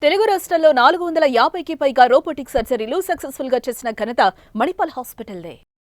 తెలుగు రాష్ట్రాల్లో 450కి పైగా రోబోటిక్ సర్జరీలు సక్సెస్ఫుల్ గా చేసిన ఘనత మణిపాల్ హాస్పిటల్దే.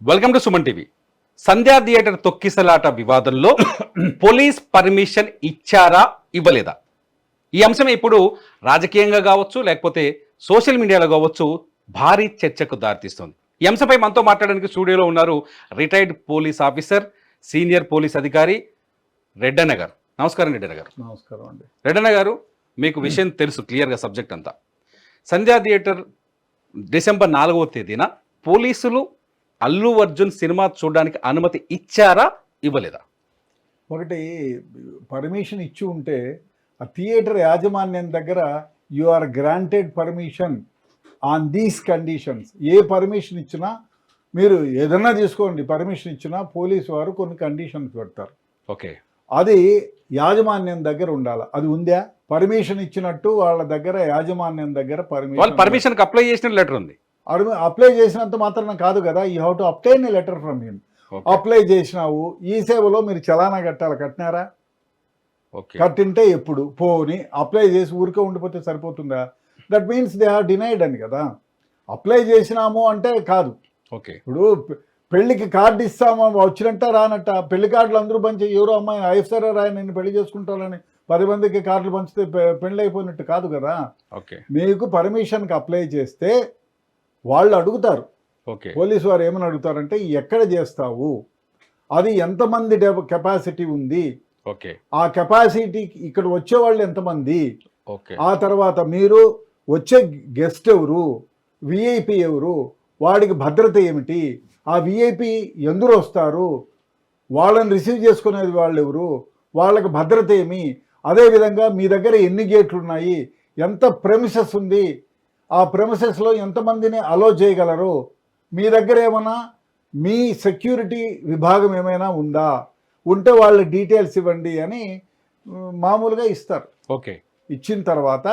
Welcome to Suman TV. Sandhya theatre తొక్కిసలాట వివాదంలో పోలీస్ పర్మిషన్ ఇచ్చారా ఇవ్వలేదా, ఈ అంశం ఇప్పుడు రాజకీయంగా కావచ్చు లేకపోతే సోషల్ మీడియాలో కావచ్చు భారీ చర్చకు దారితీస్తుంది. ఈ అంశంపై మనతో మాట్లాడడానికి స్టూడియోలో ఉన్నారు retired police officer, senior police అధికారి రెడ్డన్న గారు. నమస్కారం రెడ్డన్న గారు. నమస్కారం అండి. రెడ్డన్న గారు, మీకు విషయం తెలుసు క్లియర్గా సబ్జెక్ట్ అంతా. సంధ్యా థియేటర్ డిసెంబర్ 4వ తేదీన పోలీసులు అల్లు అర్జున్ సినిమా చూడడానికి అనుమతి ఇచ్చారా ఇవ్వలేదా? ఒకటి పర్మిషన్ ఇచ్చి ఉంటే ఆ థియేటర్ యాజమాన్యం దగ్గర you are granted permission on these conditions. ఏ పర్మిషన్ ఇచ్చినా మీరు ఏదన్నా తీసుకోండి, పర్మిషన్ ఇచ్చినా పోలీసు వారు కొన్ని కండిషన్స్ పెడతారు. ఓకే, అది యాజమాన్యం దగ్గర ఉండాలి. అది ఉందా? పర్మిషన్ ఇచ్చినట్టు వాళ్ళ దగ్గర యాజమాన్యం దగ్గర పర్మిషన్ అప్లై చేసిన లెటర్ ఉంది. అప్లై చేసినంత మాత్రం కాదు కదా, you have to obtain a letter from him. Apply చేసినావు, ఈ సేవలో మీరు చలానా కట్టాలి. కట్టినారా? కట్టింటే ఎప్పుడు పోని అప్లై చేసి ఊరికే ఉండిపోతే సరిపోతుందా? That means they are denied అని కదా. అప్లై చేసినాము అంటే కాదు. ఓకే, ఇప్పుడు పెళ్లికి కార్డు ఇస్తాము, వచ్చినట్ట రానట్ట. పెళ్లి కార్డులు అందరూ పంచి ఎవరో అమ్మాయి ఐఫ్సరా రాయి నేను పెళ్లి చేసుకుంటానని 10 మందికి కార్డులు పంచితే పెళ్లి అయిపోయినట్టు కాదు కదా. ఓకే, మీకు పర్మిషన్కి అప్లై చేస్తే వాళ్ళు అడుగుతారు. ఓకే, పోలీసు వారు ఏమని అడుగుతారంటే ఎక్కడ చేస్తావు, అది ఎంతమంది కెపాసిటీ ఉంది, ఓకే, ఆ కెపాసిటీ ఇక్కడ వచ్చేవాళ్ళు ఎంతమంది, ఓకే, ఆ తర్వాత మీరు వచ్చే గెస్ట్ ఎవరు, విఐపి ఎవరు, వాడికి భద్రత ఏమిటి, ఆ విఐపి ఎందుకు వస్తారు, వాళ్ళని రిసీవ్ చేసుకునేది వాళ్ళు ఎవరు, వాళ్ళకి భద్రత ఏమి, అదేవిధంగా మీ దగ్గర ఎన్ని గేట్లు ఉన్నాయి, ఎంత ప్రెమిసెస్ ఉంది, ఆ ప్రెమిసెస్లో ఎంతమందిని అలో చేయగలరు, మీ దగ్గర ఏమైనా మీ సెక్యూరిటీ విభాగం ఏమైనా ఉందా, ఉంటే వాళ్ళ డీటెయిల్స్ ఇవ్వండి అని మామూలుగా ఇస్తారు. ఓకే, ఇచ్చిన తర్వాత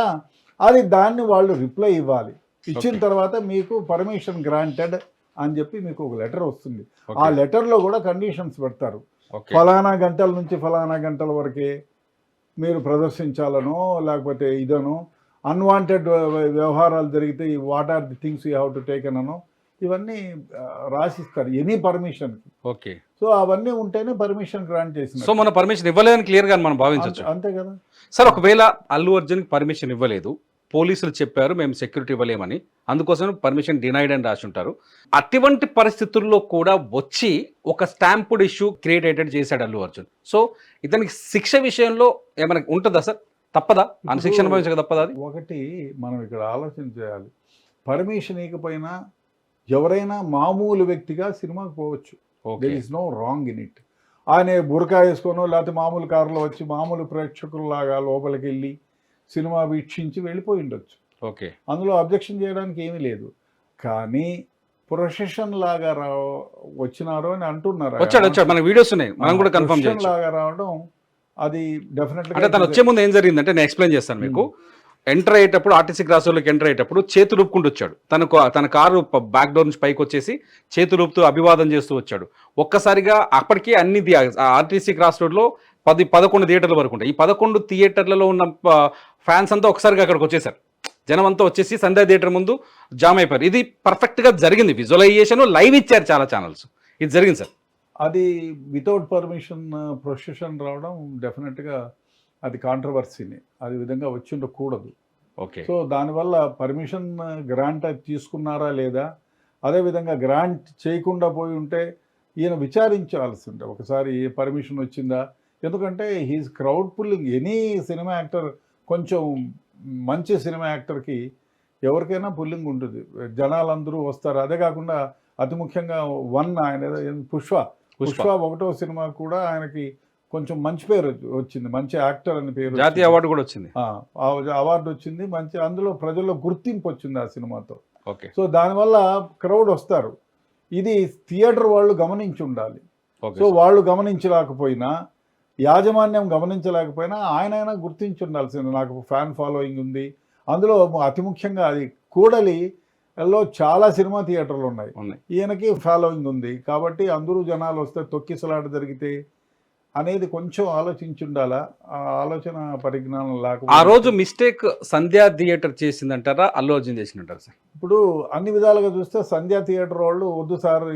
అది దాన్ని వాళ్ళు రిప్లై ఇవ్వాలి. ఇచ్చిన తర్వాత మీకు పర్మిషన్ గ్రాంటెడ్ అని చెప్పి మీకు ఒక లెటర్ వస్తుంది. ఆ లెటర్లో కూడా కండిషన్స్ పెడతారు. ఫలానా గంటల నుంచి ఫలానా గంటల వరకే మీరు ప్రదర్శించాలనో లేకపోతే ఇదనో, అన్వాంటెడ్ వ్యవహారాలు జరిగితే what are the things you have to take అనో ఇవన్నీ రాసిస్తారు ఎనీ పర్మిషన్కి. ఓకే, సో అవన్నీ ఉంటేనే పర్మిషన్ గ్రాంట్ చేసిన. సో మన పర్మిషన్ ఇవ్వలేదని క్లియర్గా మనం భావించవచ్చు. అంతే కదా సార్. ఒకవేళ అల్లు అర్జున్కి పర్మిషన్ ఇవ్వలేదు, పోలీసులు చెప్పారు మేము సెక్యూరిటీ ఇవ్వలేమని, అందుకోసం పర్మిషన్ డినైడ్ అని రాసి ఉంటారు. అటువంటి పరిస్థితుల్లో కూడా వచ్చి ఒక స్టాంపుడ్ ఇష్యూ క్రియేట్ అయ్యేటట్టు చేశాడు అల్లు అర్జున్. సో ఇతనికి శిక్ష విషయంలో ఏమైనా ఉంటుందా సార్? తప్పదా? శిక్షణ భవించక తప్పదా? అది ఒకటి మనం ఇక్కడ ఆలోచన చేయాలి. పర్మిషన్ ఇవ్వకపోయినా ఎవరైనా మామూలు వ్యక్తిగా సినిమాకి పోవచ్చు. There is no wrong in it. ఆయన బురకా వేసుకోనో లేకపోతే మామూలు కారులో వచ్చి మామూలు ప్రేక్షకుల్లాగా లోపలికి వెళ్ళి సినిమా వీక్షించి వెళ్ళిపోయి ఉండొచ్చు. ఓకే, అందులో అబ్జెక్షన్ చేయడానికి ఏమీ లేదు. కానీ ప్రొసెషన్ లాగా వచ్చినారు అని అంటున్నారు. మన వీడియోస్ ఉన్నాయి, మనం కూడా కన్ఫర్మ్ చేయొచ్చు. లాగా రావడం అది డెఫినెట్గా. అంటే తను వచ్చే ముందు ఏం జరిగిందంటే నేను ఎక్స్ప్లెయిన్ చేస్తాను మీకు. ఎంటర్ అయ్యేటప్పుడు ఆర్టీసీ క్రాస్ రోడ్లోకి ఎంటర్ అయ్యేటప్పుడు చేతులు ఊపుకుంటూ వచ్చాడు. తన కారు బ్యాక్ డోర్ నుంచి పైకి వచ్చేసి చేతులు ఊపుతూ అభివాదం చేస్తూ వచ్చాడు. ఒక్కసారిగా అప్పటికే అన్ని ఆర్టీసీ క్రాస్ రోడ్లో 11 థియేటర్ల వరకు ఉంటాయి. ఈ 11 థియేటర్లలో ఉన్న ఫ్యాన్స్ అంతా ఒకసారిగా అక్కడికి వచ్చేసారు. జనం అంతా వచ్చేసి సంధ్యా థియేటర్ ముందు జామ్ అయిపోయారు. ఇది పర్ఫెక్ట్గా జరిగింది. విజువలైజేషన్ లైవ్ ఇచ్చారు చాలా ఛానల్స్. ఇది జరిగింది సార్. అది వితౌట్ పర్మిషన్ ప్రొసెషన్ రావడం డెఫినెట్గా అది కాంట్రవర్సీని. అది విధంగా వచ్చి ఉండకూడదు. ఓకే, సో దానివల్ల పర్మిషన్ గ్రాంట్ తీసుకున్నారా లేదా, అదేవిధంగా గ్రాంట్ చేయకుండా పోయి ఉంటే ఈయన విచారించాల్సి ఉండే ఒకసారి పర్మిషన్ వచ్చిందా. ఎందుకంటే he's crowd pulling. Any cinema actor, కొంచెం మంచి సినిమా యాక్టర్కి ఎవరికైనా పుల్లింగ్ ఉంటుంది, జనాలందరూ వస్తారు. అదే కాకుండా అతి ముఖ్యంగా ఆయన పుష్ప 1వ సినిమా కూడా ఆయనకి కొంచెం మంచి పేరు వచ్చింది, మంచి యాక్టర్ అని పేరు, జాతీయ అవార్డు కూడా వచ్చింది. అవార్డు వచ్చింది, మంచి అందులో ప్రజల్లో గుర్తింపు వచ్చింది ఆ సినిమాతో. ఓకే, సో దానివల్ల క్రౌడ్ వస్తారు. ఇది థియేటర్ వాళ్ళు గమనించి ఉండాలి. సో వాళ్ళు గమనించలేకపోయినా, యాజమాన్యం గమనించలేకపోయినా ఆయన గుర్తించి ఉండాల్సింది. నాకు ఫ్యాన్ ఫాలోయింగ్ ఉంది. అందులో అతి ముఖ్యంగా అది కూడలిలో చాలా సినిమా థియేటర్లు ఉన్నాయి. ఈయనకి ఫాలోయింగ్ ఉంది కాబట్టి అందరూ జనాలు వస్తే తొక్కిసలాట జరిగితే అనేది కొంచెం ఆలోచించుండాలా. ఆ ఆలోచన పరిజ్ఞానం ఆ లేకపోతే రోజు మిస్టేక్ సంధ్యా థియేటర్ చేసిందంటారా, అల్లు అర్జున్ చేసిందంటారా సార్? ఇప్పుడు అన్ని విధాలుగా చూస్తే సంధ్యా థియేటర్ వాళ్ళు వద్దు సార్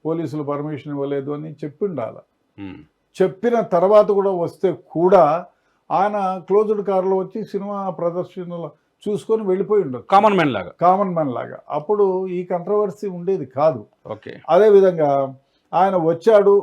పోలీసులు పర్మిషన్ ఇవ్వలేదు అని చెప్పిండాలి. ఉమ్. చెప్పిన తర్వాత కూడా వస్తే కూడా ఆయన క్లోజ్డ్ కార్లో వచ్చి సినిమా ప్రదర్శనలు చూసుకొని వెళ్ళిపోయి ఉండొచ్చు, కామన్ మ్యాన్ లాగా. కామన్ మ్యాన్ లాగా. అప్పుడు ఈ కంట్రవర్సీ ఉండేది కాదు. ఓకే. అదేవిధంగా ఆయన వచ్చాడు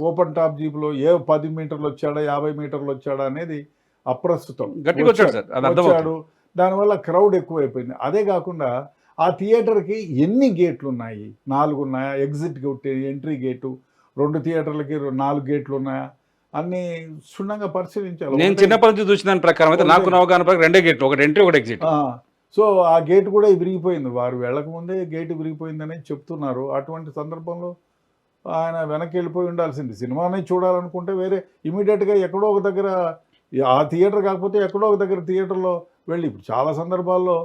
ఓపెన్ టాప్ జీప్లో 10 మీటర్లు వచ్చాడా 50 మీటర్లు వచ్చాడా అనేది అప్రస్తుతం. గట్టిగా వచ్చాడు సార్, అది అర్థమవుతుంది. వచ్చాడు, దానివల్ల క్రౌడ్ ఎక్కువైపోయింది. అదే కాకుండా ఆ థియేటర్కి ఎన్ని గేట్లు ఉన్నాయి, 4 ఉన్నాయా, ఎగ్జిట్ గేట్, ఎంట్రీ గేటు, 2 థియేటర్లకి 4 గేట్లు ఉన్నాయా అన్ని క్షుణ్ణంగా పరిశీలించాలి. నేను చిన్నప్పటి నుంచి చూసిన దాని ప్రకారం అయితే నాకు అవగాహన ప్రకారం 2 గేట్లు, ఒకటి ఎంట్రీ ఒకటి ఎగ్జిట్. సో ఆ గేట్ కూడా విరిగిపోయింది, వారు వెళ్ళకముందే గేటు విరిగిపోయిందని చెప్తున్నారు. అటువంటి సందర్భంలో ఆయన వెనక్కి వెళ్ళిపోయి ఉండాల్సింది. సినిమాని చూడాలనుకుంటే వేరే ఇమీడియట్గా ఎక్కడో ఒక దగ్గర, ఆ థియేటర్ కాకపోతే ఎక్కడో ఒక దగ్గర థియేటర్లో వెళ్ళి, ఇప్పుడు చాలా సందర్భాల్లో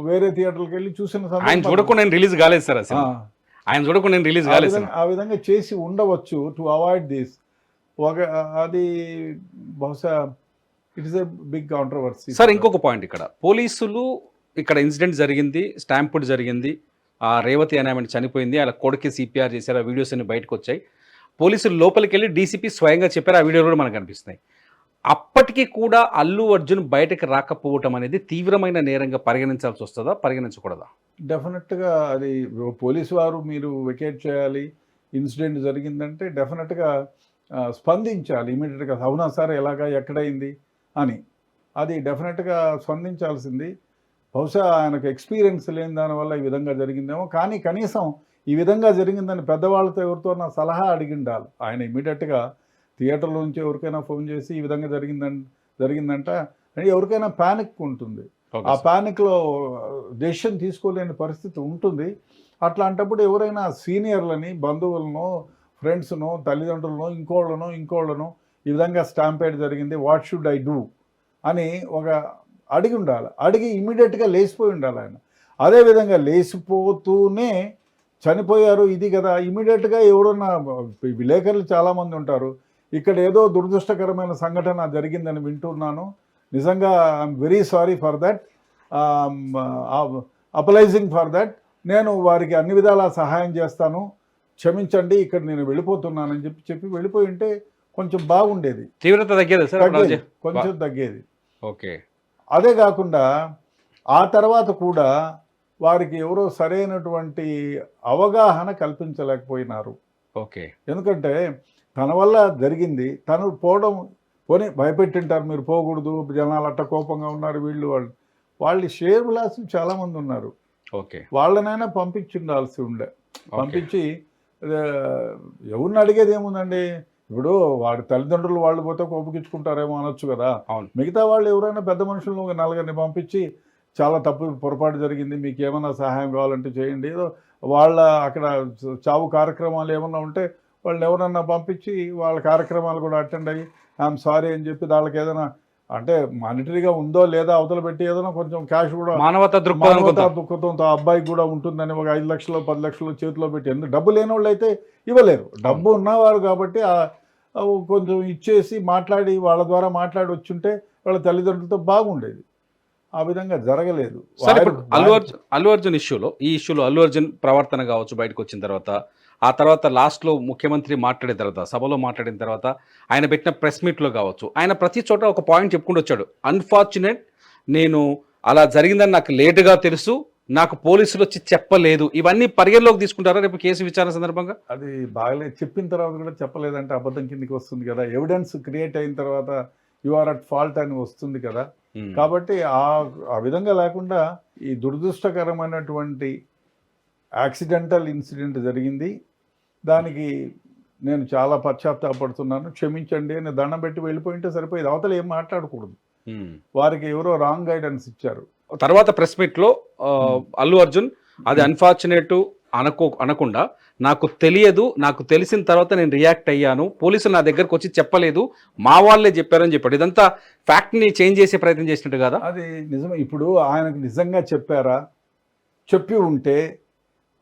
వేరే థియేటర్కి వెళ్ళి చూసిన ఆయన చూడకుండా నేను రిలీజ్ కాలేదు సార్ అసలు. ఆయన చూడకుండా నేను రిలీజ్ కాలేదు. ఆ విధంగా చేసి ఉండవచ్చు టు అవాయిడ్ దిస్. అది బహుశా it is a big controversy. Sir ఇంకొక పాయింట్, ఇక్కడ పోలీసులు, ఇక్కడ ఇన్సిడెంట్ జరిగింది, స్టాంపుడ్ జరిగింది, ఆ రేవతి అనే ఆమె చనిపోయింది, అలా కొడుకు సిపిఆర్ చేశారు, ఆ వీడియోస్ అన్ని బయటకు వచ్చాయి. పోలీసులు లోపలికి వెళ్ళి డీసీపీ స్వయంగా చెప్పారు, ఆ వీడియోలు కూడా మనకు కనిపిస్తున్నాయి. అప్పటికీ కూడా అల్లు అర్జున్ బయటకు రాకపోవటం అనేది తీవ్రమైన నేరంగా పరిగణించాల్సి వస్తుందా, పరిగణించకూడదా? డెఫినెట్గా అది పోలీసు వారు మీరు వెకేట్ చేయాలి. ఇన్సిడెంట్ జరిగిందంటే డెఫినెట్గా స్పందించాలి ఇమీడియట్గా. అవునా సార్, ఎలాగా, ఎక్కడైంది అని అది డెఫినెట్గా స్పందించాల్సింది. బహుశా ఆయనకు ఎక్స్పీరియన్స్ లేని దానివల్ల ఈ విధంగా జరిగిందేమో, కానీ కనీసం ఈ విధంగా జరిగిందని పెద్దవాళ్ళతో ఎవరితో నా సలహా అడిగిండాలి. ఆయన ఇమీడియట్గా థియేటర్లో నుంచి ఎవరికైనా ఫోన్ చేసి ఈ విధంగా జరిగిందంట ఎవరికైనా ప్యానిక్ ఉంటుంది. ఆ ప్యానిక్లో డెసిషన్ తీసుకోలేని పరిస్థితి ఉంటుంది. అట్లాంటప్పుడు ఎవరైనా సీనియర్లని, బంధువులను, ఫ్రెండ్స్ను, తల్లిదండ్రులను, ఇంకోళ్ళను ఈ విధంగా స్టాంపేడ్ జరిగింది, వాట్ షుడ్ ఐ డూ అని అడిగి ఉండాలి. అడిగి ఇమీడియట్గా లేచిపోయి ఉండాలి ఆయన. అదేవిధంగా లేచిపోతూనే చనిపోయారు ఇది కదా, ఇమీడియట్గా ఎవరన్నా, విలేకరులు చాలామంది ఉంటారు, ఇక్కడ ఏదో దురదృష్టకరమైన సంఘటన జరిగిందని వింటున్నాను, నిజంగా I'm very sorry for that, apologising for that, నేను వారికి అన్ని విధాలా సహాయం చేస్తాను, క్షమించండి, ఇక్కడ నేను వెళ్ళిపోతున్నానని చెప్పి వెళ్ళిపోయి ఉంటే కొంచెం బాగుండేది. తీవ్రత తగ్గేది సార్, కొంచెం తగ్గేది. ఓకే. అదే కాకుండా ఆ తర్వాత కూడా వారికి ఎవరో సరైనటువంటి అవగాహన కల్పించలేకపోయినారు. ఓకే. ఎందుకంటే తన వల్ల జరిగింది, తను పోవడం పోనీ భయపెట్టింటారు, మీరు పోకూడదు, జనాలు అట్ట కోపంగా ఉన్నారు, వాళ్ళు షేర్ విలాసులు చాలామంది ఉన్నారు. ఓకే. వాళ్ళనైనా పంపించిండాల్సి పంపించి ఎవరిని అడిగేది ఏముందండి, ఇప్పుడు వాడి తల్లిదండ్రులు వాళ్ళు పోతే కోపగించుకుంటారేమో అనొచ్చు కదా. మిగతా వాళ్ళు ఎవరైనా పెద్ద మనుషులను 4 పంపించి చాలా పొరపాటు జరిగింది, మీకు ఏమైనా సహాయం కావాలంటే చేయండి, ఏదో వాళ్ళ అక్కడ చావు కార్యక్రమాలు ఏమన్నా ఉంటే వాళ్ళని ఎవరన్నా పంపించి వాళ్ళ కార్యక్రమాలు కూడా అటెండ్ అయ్యి ఐఎమ్ సారీ అని చెప్పి వాళ్ళకి ఏదైనా అంటే మానిటరీగా ఉందో లేదా అవతల పెట్టి ఏదైనా కొంచెం క్యాష్ కూడా మానవతా దృక్పథంతో అబ్బాయికి కూడా ఉంటుందని ఒక 5 లక్షలు 10 లక్షలు చేతిలో పెట్టి, ఎందుకు డబ్బు లేని వాళ్ళు అయితే ఇవ్వలేరు, డబ్బు ఉన్నవారు కాబట్టి కొంచెం ఇచ్చేసి మాట్లాడి వాళ్ళ ద్వారా మాట్లాడి వచ్చుంటే వాళ్ళ తల్లిదండ్రులతో బాగుండేది. ఆ విధంగా జరగలేదు. అల్లు అర్జున్ ఇష్యూలో, ఈ ఇష్యూలో అల్లు అర్జున్ ప్రవర్తన కావచ్చు బయటకు వచ్చిన తర్వాత, ఆ తర్వాత లాస్ట్లో ముఖ్యమంత్రి మాట్లాడిన తర్వాత, సభలో మాట్లాడిన తర్వాత, ఆయన పెట్టిన ప్రెస్ మీట్లో కావచ్చు, ఆయన ప్రతి చోట ఒక పాయింట్ చెప్పుకుంటూ వచ్చాడు, అన్ఫార్చునేట్, నేను అలా జరిగిందని నాకు లేటుగా తెలుసు, నాకు పోలీసులు వచ్చి చెప్పలేదు. ఇవన్నీ పరిగణలోకి తీసుకుంటారా రేపు కేసు విచారణ సందర్భంగా? అది బాగలేదు, చెప్పిన తర్వాత కూడా చెప్పలేదంటే అబద్ధం కిందకి వస్తుంది కదా. ఎవిడెన్స్ క్రియేట్ అయిన తర్వాత యు ఆర్ అట్ ఫాల్ట్ అని వస్తుంది కదా. కాబట్టి ఆ విధంగా లేకుండా ఈ దురదృష్టకరమైనటువంటి యాక్సిడెంటల్ ఇన్సిడెంట్ జరిగింది, దానికి నేను చాలా పశ్చాత్తాపడుతున్నాను, క్షమించండి అని దండం పెట్టి వెళ్ళిపోయింటే సరిపోయేది. అవతల ఏం మాట్లాడకూడదు. వారికి ఎవరో రాంగ్ గైడెన్స్ ఇచ్చారు. తర్వాత ప్రెస్ మీట్లో అల్లు అర్జున్ అది అన్ఫార్చునేట్ అనకుండా, నాకు తెలియదు, నాకు తెలిసిన తర్వాత నేను రియాక్ట్ అయ్యాను, పోలీసులు నా దగ్గరకు వచ్చి చెప్పలేదు, మా వాళ్ళే చెప్పారని చెప్పాడు. ఇదంతా ఫ్యాక్ట్ని చేంజ్ చేసే ప్రయత్నం చేసినట్టు కదా. అది నిజమే. ఇప్పుడు ఆయనకు నిజంగా చెప్పారా, చెప్పి ఉంటే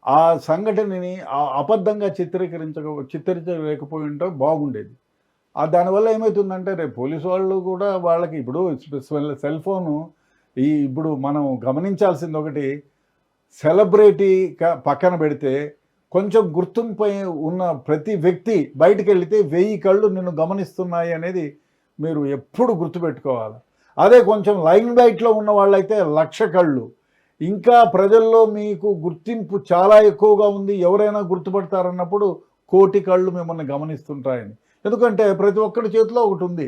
ఆ సంఘటనని అబద్ధంగా చిత్రించలేకపోయి ఉంటే బాగుండేది. దానివల్ల ఏమవుతుందంటే రేపు పోలీసు వాళ్ళు కూడా వాళ్ళకి ఇప్పుడు సెల్ ఫోను ఇప్పుడు మనం గమనించాల్సింది ఒకటి, సెలబ్రిటీ పక్కన పెడితే కొంచెం గుర్తింపు ఉన్న ప్రతి వ్యక్తి బయటికి వెళితే 1000 కళ్ళు నిన్ను గమనిస్తున్నాయి అనేది మీరు ఎప్పుడు గుర్తుపెట్టుకోవాలి. అదే కొంచెం లైన్ బైట్లో ఉన్న వాళ్ళైతే 1,00,000 కళ్ళు. ఇంకా ప్రజల్లో మీకు గుర్తింపు చాలా ఎక్కువగా ఉంది, ఎవరైనా గుర్తుపడతారన్నప్పుడు 1,00,00,000 కళ్ళు మిమ్మల్ని గమనిస్తుంటాయని. ఎందుకంటే ప్రతి ఒక్కరి చేతిలో ఒకటి ఉంది.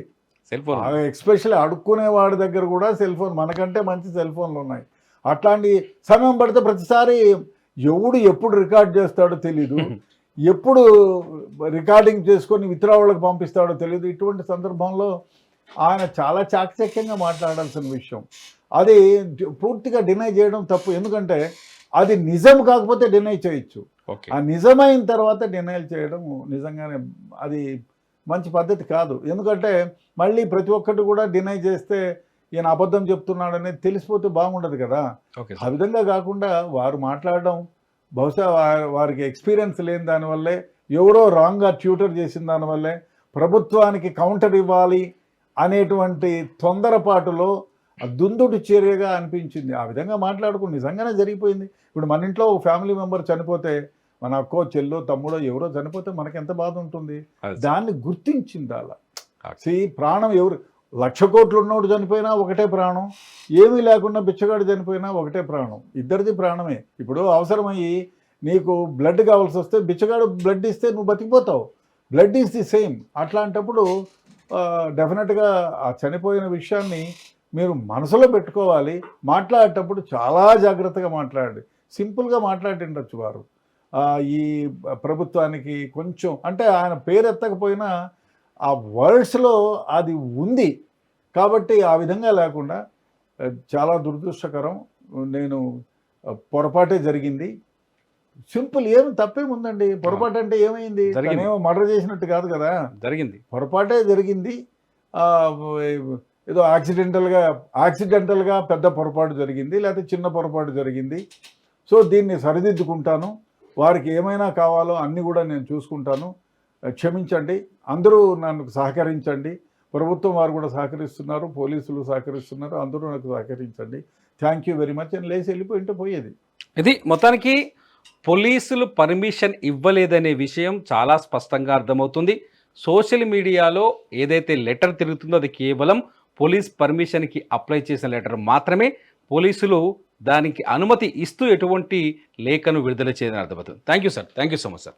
సెల్ ఫోన్ ఎస్పెషల్లీ అడుక్కునే వాడి దగ్గర కూడా సెల్ ఫోన్, మనకంటే మంచి సెల్ ఫోన్లు ఉన్నాయి. అట్లాంటి సమయం పడితే ప్రతిసారి ఎవడు ఎప్పుడు రికార్డ్ చేస్తాడో తెలీదు, ఎప్పుడు రికార్డింగ్ చేసుకొని ఇతర వాళ్ళకి పంపిస్తాడో తెలియదు. ఇటువంటి సందర్భంలో ఆయన చాలా చాకచక్యంగా మాట్లాడాల్సిన విషయం. అది పూర్తిగా డినై చేయడం తప్పు. ఎందుకంటే అది నిజం కాకపోతే డినై చేయొచ్చు, ఆ నిజమైన తర్వాత డినైల్ చేయడం నిజంగానే అది మంచి పద్ధతి కాదు. ఎందుకంటే మళ్ళీ ప్రతి ఒక్కటి కూడా డినై చేస్తే ఈయన అబద్ధం చెప్తున్నాడు అనేది తెలిసిపోతే బాగుండదు కదా. ఆ విధంగా కాకుండా వారు మాట్లాడడం బహుశా వారికి ఎక్స్పీరియన్స్ లేని దానివల్లే, ఎవరో రాంగ్గా ట్యూటర్ చేసిన దానివల్లే, ప్రభుత్వానికి కౌంటర్ ఇవ్వాలి అనేటువంటి తొందరపాటులో దుందుడు చర్యగా అనిపించింది. ఆ విధంగా మాట్లాడుకుని నిజంగానే జరిగిపోయింది. ఇప్పుడు మన ఇంట్లో ఒక ఫ్యామిలీ మెంబర్ చనిపోతే, మన అక్కో చెల్లో తమ్ముడో ఎవరో చనిపోతే మనకి ఎంత బాధ ఉంటుంది. దాన్ని గుర్తించింది అలా. ప్రాణం ఎవరు 1,00,000 కోట్లు ఉన్నోడు చనిపోయినా ఒకటే ప్రాణం, ఏమీ లేకుండా బిచ్చగాడు చనిపోయినా ఒకటే ప్రాణం, ఇద్దరిది ప్రాణమే. ఇప్పుడు అవసరమయ్యి నీకు బ్లడ్ కావాల్సి వస్తే బిచ్చగాడు బ్లడ్ ఇస్తే నువ్వు బతికిపోతావు. Blood is the same. అట్లాంటప్పుడు డెఫినెట్గా ఆ చనిపోయిన విషయాన్ని మీరు మనసులో పెట్టుకోవాలి. మాట్లాడేటప్పుడు చాలా జాగ్రత్తగా మాట్లాడండి. సింపుల్గా మాట్లాడిండొచ్చు వారు. ఈ ప్రభుత్వానికి కొంచెం అంటే ఆయన పేరు ఎత్తకపోయినా ఆ వర్డ్స్లో అది ఉంది కాబట్టి ఆ విధంగా లేకుండా చాలా దురదృష్టకరం. నేను పొరపాటే జరిగింది, సింపుల్, ఏమి తప్పేముందండి. పొరపాటు అంటే ఏమైంది, ఏమో మర్డర్ చేసినట్టు కాదు కదా, జరిగింది, పొరపాటే జరిగింది. ఏదో యాక్సిడెంటల్గా పెద్ద పొరపాటు జరిగింది, లేకపోతే చిన్న పొరపాటు జరిగింది. సో దీన్ని సరిదిద్దుకుంటాను. వారికి ఏమైనా కావాలో అన్నీ కూడా నేను చూసుకుంటాను. క్షమించండి, అందరూ నన్ను సహకరించండి. ప్రభుత్వం వారు కూడా సహకరిస్తున్నారు, పోలీసులు సహకరిస్తున్నారు, అందరూ నాకు సహకరించండి. థ్యాంక్ యూ వెరీ మచ్ అని లేచి వెళ్ళిపోయింటే పోయేది. ఇది మొత్తానికి పోలీసులు పర్మిషన్ ఇవ్వలేదనే విషయం చాలా స్పష్టంగా అర్థమవుతుంది. సోషల్ మీడియాలో ఏదైతే లెటర్ తిరుగుతుందో అది కేవలం పోలీస్ పర్మిషన్కి అప్లై చేసిన లెటర్ మాత్రమే. పోలీసులు దానికి అనుమతి ఇస్తూ ఎటువంటి లేఖను విడుదల చేయదని అర్థమవుతుంది. Thank you sir, thank you so much sir.